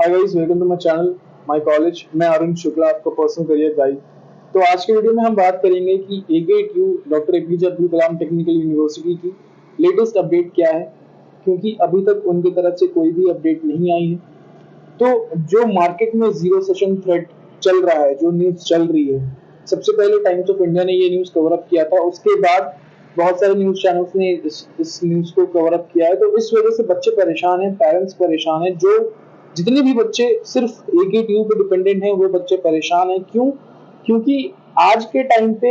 Hi guys, welcome to my channel my college. मैं अरुण शुक्ला, आपका personal career guide. तो आज के वीडियो में हम बात करेंगे कि AKTU doctor APJ Abdul Kalam technical university की लेटेस्ट अपडेट क्या है, क्योंकि अभी तक उनकी तरफ से कोई भी अपडेट नहीं आई है। तो जो मार्केट में जीरो सेशन थ्रेट चल रहा है, जो न्यूज चल रही है, सबसे पहले टाइम्स ऑफ इंडिया ने ये न्यूज कवर अप किया था। उसके बाद बहुत सारे न्यूज चैनल्स ने इस न्यूज को कवर अप किया है। तो इस वजह से बच्चे परेशान हैं, पेरेंट्स परेशान हैं। जो जितने भी बच्चे सिर्फ AKTU पे डिपेंडेंट हैं, वो बच्चे परेशान हैं। क्यों? क्योंकि आज के टाइम पे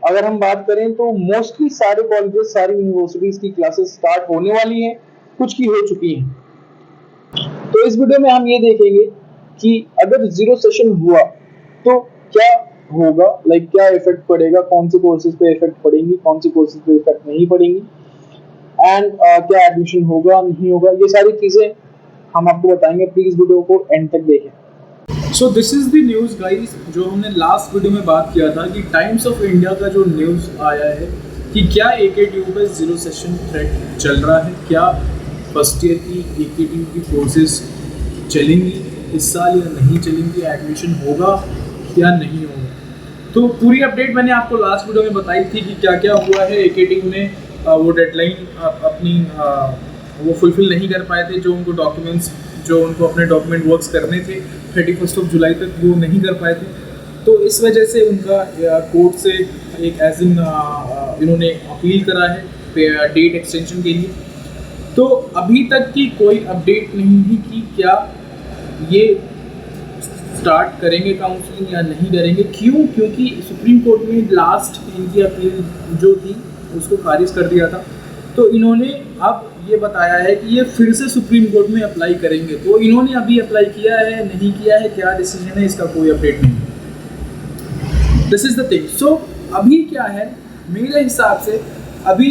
अगर हम बात करें तो मोस्टली सारे कॉलेजेस, सारी यूनिवर्सिटीज की क्लासेस स्टार्ट होने वाली हैं, कुछ की हो चुकी हैं। तो इस वीडियो में हम ये देखेंगे कि अगर जीरो सेशन हुआ तो क्या होगा, क्या इफेक्ट पड़ेगा, कौन से कोर्सेज पे इफेक्ट पड़ेंगी, कौन से कोर्सेज पे इफेक्ट नहीं पड़ेंगी, एंड क्या एडमिशन होगा नहीं होगा, ये सारी चीजें हम आपको बताएंगे। प्लीज वीडियो को एंड तक देखें। So this is the news guys, जो हमने लास्ट वीडियो में बात किया था कि टाइम्स ऑफ इंडिया का जो न्यूज़ आया है कि क्या AKTU पे जीरो सेशन थ्रेट चल रहा है, क्या फर्स्ट ईयर की AKTU की कोर्सेज चलेंगी इस साल या नहीं चलेंगी, एडमिशन होगा या नहीं होगा। तो पूरी अपडेट मैंने आपको लास्ट वीडियो में बताई थी कि क्या क्या हुआ है। AKTU ने वो डेडलाइन अपनी वो फुलफिल नहीं कर पाए थे, जो उनको डॉक्यूमेंट्स, जो उनको अपने डॉक्यूमेंट वर्क्स करने थे 31 जुलाई तक, वो नहीं कर पाए थे। तो इस वजह से उनका कोर्ट से एक एज इन इन्होंने अपील करा है डेट एक्सटेंशन के लिए। तो अभी तक की कोई अपडेट नहीं है कि क्या ये स्टार्ट करेंगे काउंसलिंग या नहीं करेंगे। क्यों? क्योंकि सुप्रीम कोर्ट में लास्ट इनकी अपील जो थी उसको खारिज कर दिया था। तो इन्होंने अब ये बताया है कि ये फिर से सुप्रीम कोर्ट में अप्लाई करेंगे। तो इन्होंने अभी अप्लाई किया है, नहीं किया है, क्या डिसीजन है, इसका कोई अपडेट नहीं। This is the thing. So अभी क्या है मेरे हिसाब से, अभी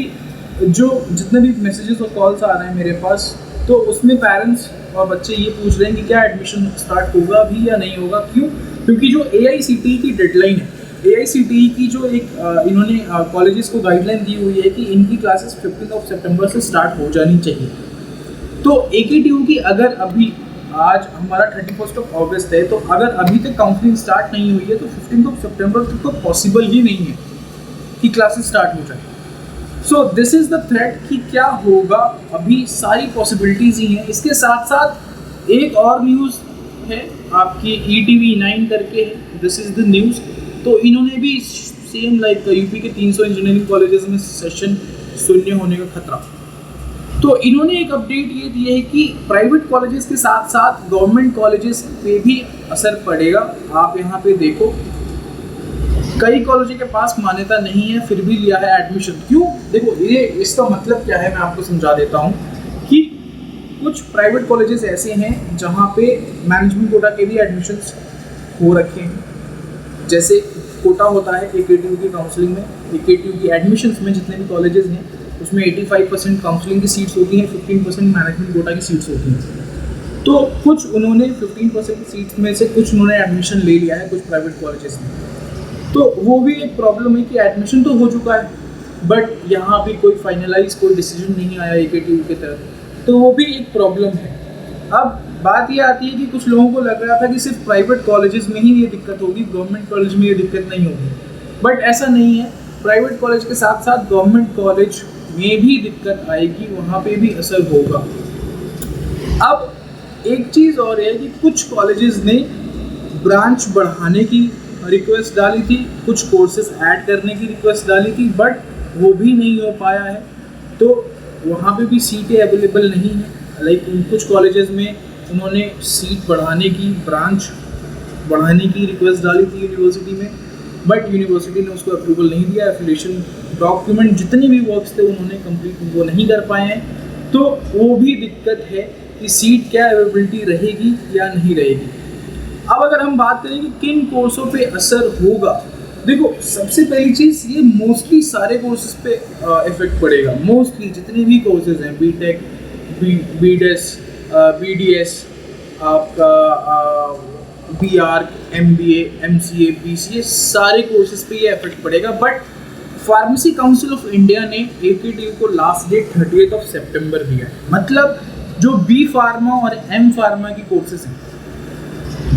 जो जितने भी मैसेजेस और कॉल्स आ रहे हैं मेरे पास, तो उसमें पेरेंट्स और बच्चे ये पूछ रहे हैं कि क्या एडमिशन स्टार्ट होगा भी या नहीं होगा। क्यों? क्योंकि जो AICTE की डेडलाइन है, AICTE की जो एक इन्होंने कॉलेजेस को गाइडलाइन दी हुई है कि इनकी क्लासेस 15 सितंबर से स्टार्ट हो जानी चाहिए। तो AKTU की अगर अभी आज हमारा 31 अगस्त है, तो अगर अभी तक काउंसलिंग स्टार्ट नहीं हुई है तो 15 सितंबर तक तो पॉसिबल ही नहीं है कि क्लासेस स्टार्ट हो जाए। So this is the threat कि क्या होगा। अभी सारी पॉसिबिलिटीज ही हैं। इसके साथ साथ एक और न्यूज़ है आपकी ETV9 करके है, दिस इज द न्यूज़। तो इन्होंने भी सेम लाइक यूपी के 300 इंजीनियरिंग कॉलेजेस में सेशन शून्य होने का खतरा। तो इन्होंने एक अपडेट ये दी है कि प्राइवेट कॉलेजेस के साथ साथ गवर्नमेंट कॉलेजेस पे भी असर पड़ेगा। आप यहाँ पे देखो, कई कॉलेजों के पास मान्यता नहीं है फिर भी लिया है एडमिशन। क्यों? देखो, ये इसका मतलब क्या है मैं आपको समझा देता हूँ कि कुछ प्राइवेट कॉलेजेस ऐसे हैं जहाँ पे मैनेजमेंट कोटा के भी एडमिशन्स हो रखे हैं। जैसे कोटा होता है AKTU की काउंसलिंग में, AKTU की एडमिशन्स में जितने भी कॉलेजेस हैं उसमें 85% काउंसलिंग की सीट्स होती हैं, 15% मैनेजमेंट कोटा की सीट्स होती हैं। तो कुछ उन्होंने 15% सीट्स में से कुछ उन्होंने एडमिशन ले लिया है कुछ प्राइवेट कॉलेजेस में। तो वो भी एक प्रॉब्लम है कि एडमिशन तो हो चुका है बट यहाँ भी कोई फाइनलाइज कोई डिसीजन नहीं आया AKTU की तरफ, तो वो भी एक प्रॉब्लम है। अब बात ये आती है कि कुछ लोगों को लग रहा था कि सिर्फ प्राइवेट कॉलेजेस में ही ये दिक्कत होगी, गवर्नमेंट कॉलेज में ये दिक्कत नहीं होगी, बट ऐसा नहीं है। प्राइवेट कॉलेज के साथ साथ गवर्नमेंट कॉलेज में भी दिक्कत आएगी, वहाँ पे भी असर होगा। अब एक चीज़ और है कि कुछ कॉलेजेस ने ब्रांच बढ़ाने की रिक्वेस्ट डाली थी, कुछ कोर्सेज ऐड करने की रिक्वेस्ट डाली थी, बट वो भी नहीं हो पाया है। तो वहाँ पे भी सीटें अवेलेबल नहीं है। कुछ कॉलेजेस में उन्होंने सीट बढ़ाने की, ब्रांच बढ़ाने की रिक्वेस्ट डाली थी यूनिवर्सिटी में, बट यूनिवर्सिटी ने उसको अप्रूवल नहीं दिया। एफिलिएशन डॉक्यूमेंट जितने भी वर्क्स थे उन्होंने कंप्लीट वो नहीं कर पाए हैं। तो वो भी दिक्कत है कि सीट क्या अवेलेबिलिटी रहेगी या नहीं रहेगी। अब अगर हम बात करें कि किन कोर्सों पे असर होगा, देखो सबसे पहली चीज़ ये मोस्टली सारे कोर्सेज पे इफेक्ट पड़ेगा। मोस्टली जितने भी कोर्सेज हैं, BTech, BDS, BDS, आपका BR, MBA, MCA, BCA, सारे कोर्सेज पे ये इफेक्ट पड़ेगा। But pharmacy council of India ने AKTU को लास्ट डेट 30 सितंबर दिया है। मतलब जो बी फार्मा और एम फार्मा की कोर्सेज हैं,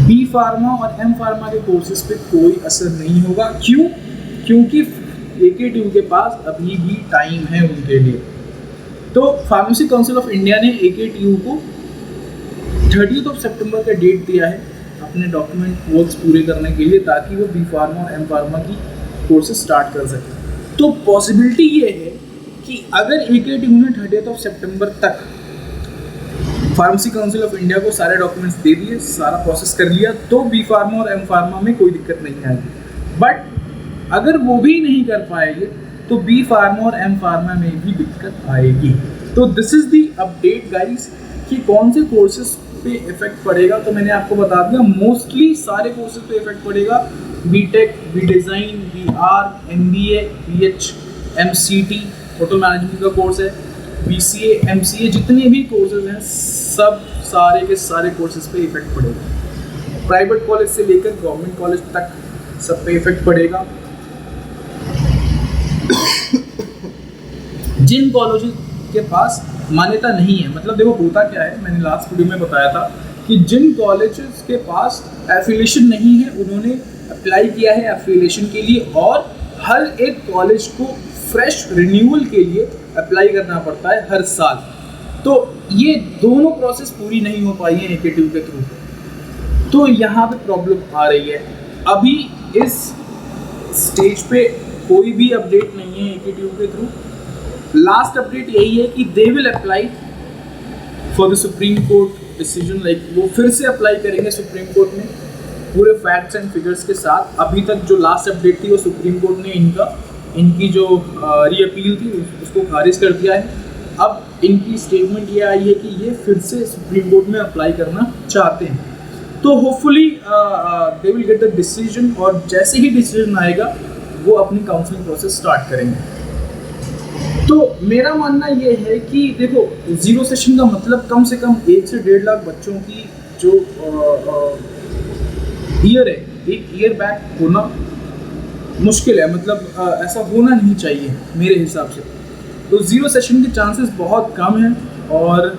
बी फार्मा और एम फार्मा के कोर्सेज पे कोई असर नहीं होगा। क्यों? क्योंकि AKTU के पास अभी भी टाइम है उनके लिए। तो फार्मेसी काउंसिल ऑफ इंडिया ने AKTU को 30 सितंबर का डेट दिया है अपने डॉक्यूमेंट वर्क्स पूरे करने के लिए, ताकि वो बी फार्मा और एम फार्मा की कोर्सेज स्टार्ट कर सके। तो पॉसिबिलिटी ये है कि अगर AKTU ने 30 सितंबर तक फार्मेसी काउंसिल ऑफ इंडिया को सारे डॉक्यूमेंट्स दे दिए, सारा प्रोसेस कर लिया, तो बी फार्मा और एम फार्मा में कोई दिक्कत नहीं आएगी। बट अगर वो भी नहीं कर पाएंगे तो बी फार्मा और एम फार्मा में भी दिक्कत आएगी। तो this is the update guys कि कौन से कोर्सेज पे इफेक्ट पड़ेगा। तो मैंने आपको बता दिया, मोस्टली सारे कोर्सेज पे इफेक्ट पड़ेगा। BTech, B design, BR, MBA, BH, MCT hotel management का कोर्स है, BCA, MCA, जितने भी कोर्सेज हैं सब सारे के सारे कोर्सेज पे इफेक्ट पड़ेगा। प्राइवेट कॉलेज से लेकर गवर्नमेंट कॉलेज तक सब पे इफेक्ट पड़ेगा। जिन कॉलेज के पास मान्यता नहीं है, मतलब देखो होता क्या है, मैंने लास्ट वीडियो में बताया था कि जिन कॉलेजेस के पास एफिलिएशन नहीं है उन्होंने अप्लाई किया है एफिलिएशन के लिए, और हर एक कॉलेज को फ्रेश रिन्यूअल के लिए अप्लाई करना पड़ता है हर साल। तो ये दोनों प्रोसेस पूरी नहीं हो पाई है AKTU के थ्रू, तो यहाँ पे प्रॉब्लम आ रही है। अभी इस स्टेज पे कोई भी अपडेट नहीं है AKTU के थ्रू। लास्ट अपडेट यही है कि they will apply for the supreme court decision, like वो फिर से अप्लाई करेंगे सुप्रीम कोर्ट में पूरे फैक्ट्स एंड फिगर्स के साथ। अभी तक जो लास्ट अपडेट थी वो सुप्रीम कोर्ट ने इनकी जो री-अपील थी उसको खारिज कर दिया है। अब इनकी स्टेटमेंट ये आई है कि ये फिर से सुप्रीम कोर्ट में अप्लाई करना चाहते हैं। तो hopefully they will get the decision, और जैसे ही डिसीजन आएगा वो अपनी काउंसलिंग प्रोसेस स्टार्ट करेंगे। तो मेरा मानना ये है कि देखो, जीरो सेशन का मतलब कम से कम 1 से 1.5 लाख बच्चों की जो ईयर है, एक ईयर बैक होना मुश्किल है, मतलब ऐसा होना नहीं चाहिए मेरे हिसाब से। तो जीरो सेशन के चांसेस बहुत कम हैं, और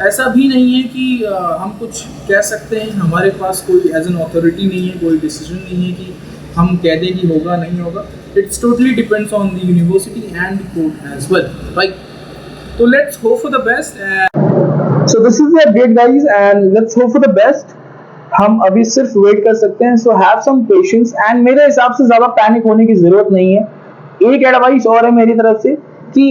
ऐसा भी नहीं है कि हम कुछ कह सकते हैं, हमारे पास कोई एज एन अथॉरिटी नहीं है, कोई डिसीजन नहीं है कि हम कह दें कि होगा नहीं होगा। It's totally depends on the university and the court as well, right? So let's hope for the best. So this is the update guys, and let's hope for the best. हम अभी सिर्फ वेट कर सकते हैं, so have some patience, and मेरे हिसाब से ज़्यादा पैनिक होने की ज़रूरत नहीं है। एक एडवाइस और है मेरी तरफ से कि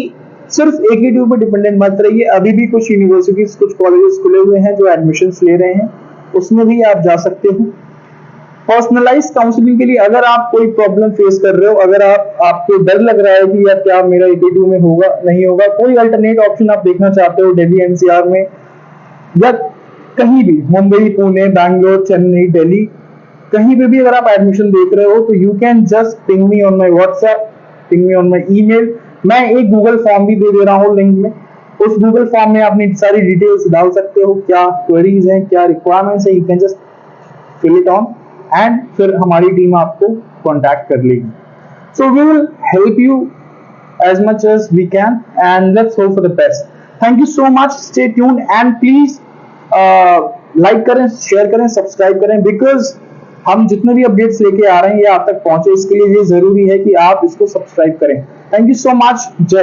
सिर्फ AKTU पे डिपेंडेंट मत रहिए। अभी भी कुछ यूनिवर्सिटीज, कुछ कॉलेजेस खुले हुए हैं जो एडमिशन्स ले रहे हैं, उसमें भी आप जा सकते हो। पर्सनलाइज काउंसलिंग के लिए अगर आप कोई प्रॉब्लम फेस कर रहे हो, अगर आपको डर लग रहा है कि यार क्या मेरा AKTU में होगा नहीं होगा, कोई अल्टरनेट ऑप्शन आप देखना चाहते हो दिल्ली NCR में या कहीं भी, मुंबई, पुणे, बैंगलोर, चेन्नई, दिल्ली, कहीं पे भी अगर आप एडमिशन देख रहे हो, तो you can just ping me on my WhatsApp, ping me on my email. मैं एक गूगल फॉर्म भी दे रहा हूँ लिंक में, उस गूगल फॉर्म में अपनी सारी डिटेल्स डाल सकते हो, क्या क्वेरीज हैं, क्या रिक्वायरमेंट्स है, you can just fill it on, and फिर हमारी टीम आपको कांटेक्ट कर लेगी। So we will help you as much as we can, and let's hope for the best. Thank you so much, stay tuned, and please like करें, share करें, subscribe करें, because हम जितने भी अपडेट्स लेके आ रहे हैं ये आप तक पहुंचे, इसके लिए ये जरूरी है कि आप इसको सब्सक्राइब करें। थैंक यू सो मच, जय